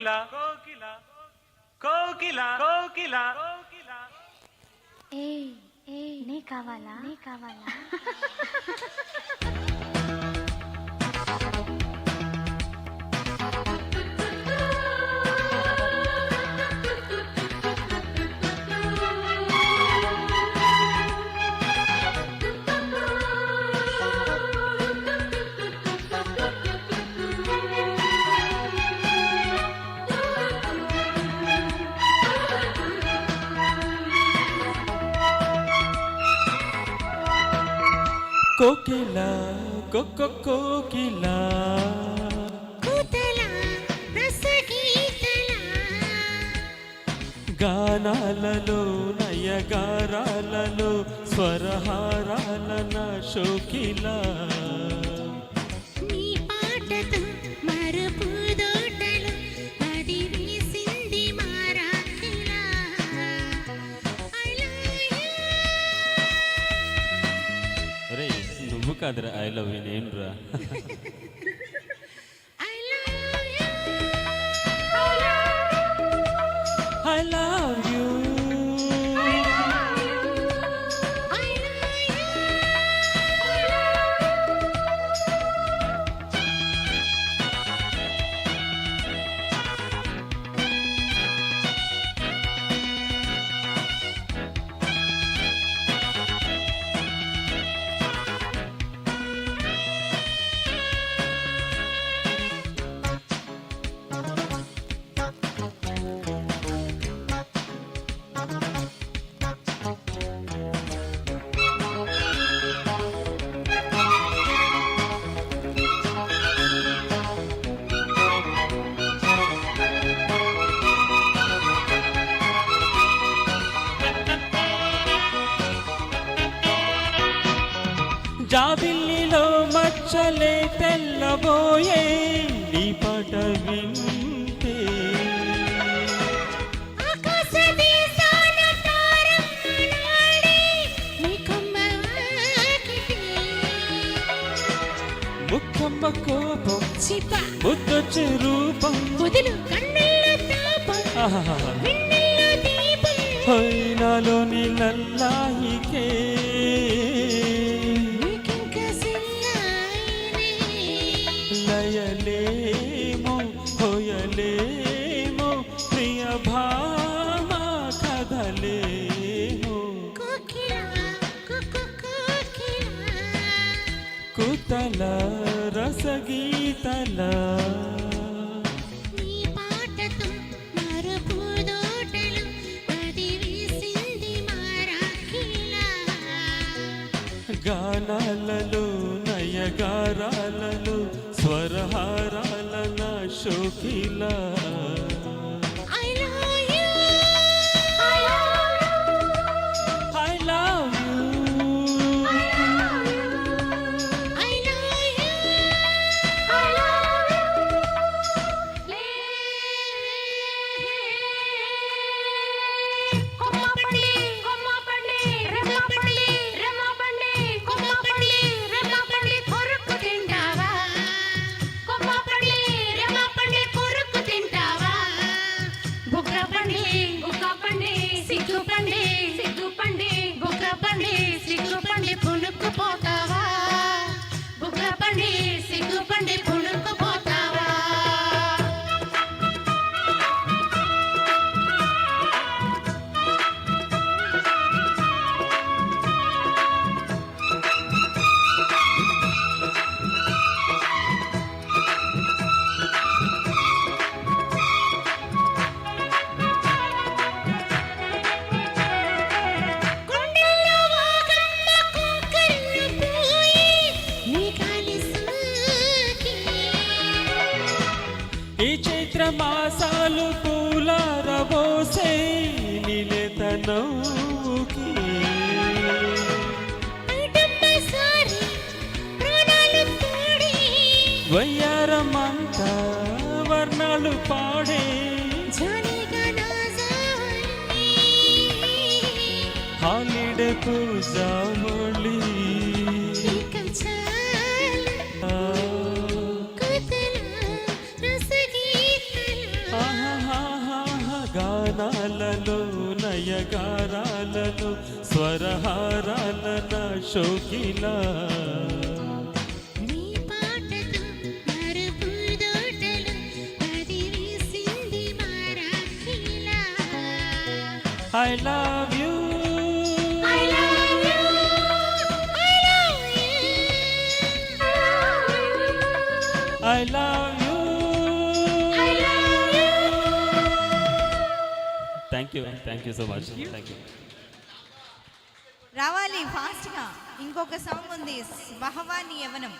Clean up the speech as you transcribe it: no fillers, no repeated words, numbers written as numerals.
కోకిల కోకిల కోకిల కోకిల ఏ ఏ నీ కావాలా నీ కావాలా కోకిలా కోకిలా గానాలలో నయగారాలలో స్వరహారాలన శోకిలా నువ్వు కాదురా ఐ లవ్ యూ నేను రా ఐ లవ్ యూ జాబిల్లిలో మచ్చలే తెల్లబోయే నీ పాట వింటే ముక్కమ్మ కోపం ముద్దొచ్చే రూపం నాలోని లల్లాయికే లయలేమో హోయలేమో ప్రియ భామ కథలేమో కుతల రసగీతల గానాలలో నయగారాలలో స్వరహారాలన శోకిలా ఈ చైత్ర మాసాలు పూలారబోసే నిలతనౌకి వయ్యారమంతా వర్ణాలు పాడే హాలిడే పూజావళి నయనాలలో నయగారాలలో స్వరహారాలన షోకిలా నీ పాటతో మరుపుదోటలు అదిరేసింది మారాఖీలా I love you I love you I love you I love you I love you thank you so much thank you. రావాలి ఫాస్ట్గా. ఇంకొక సాంగ్ ఉంది, బహవాని యవనం.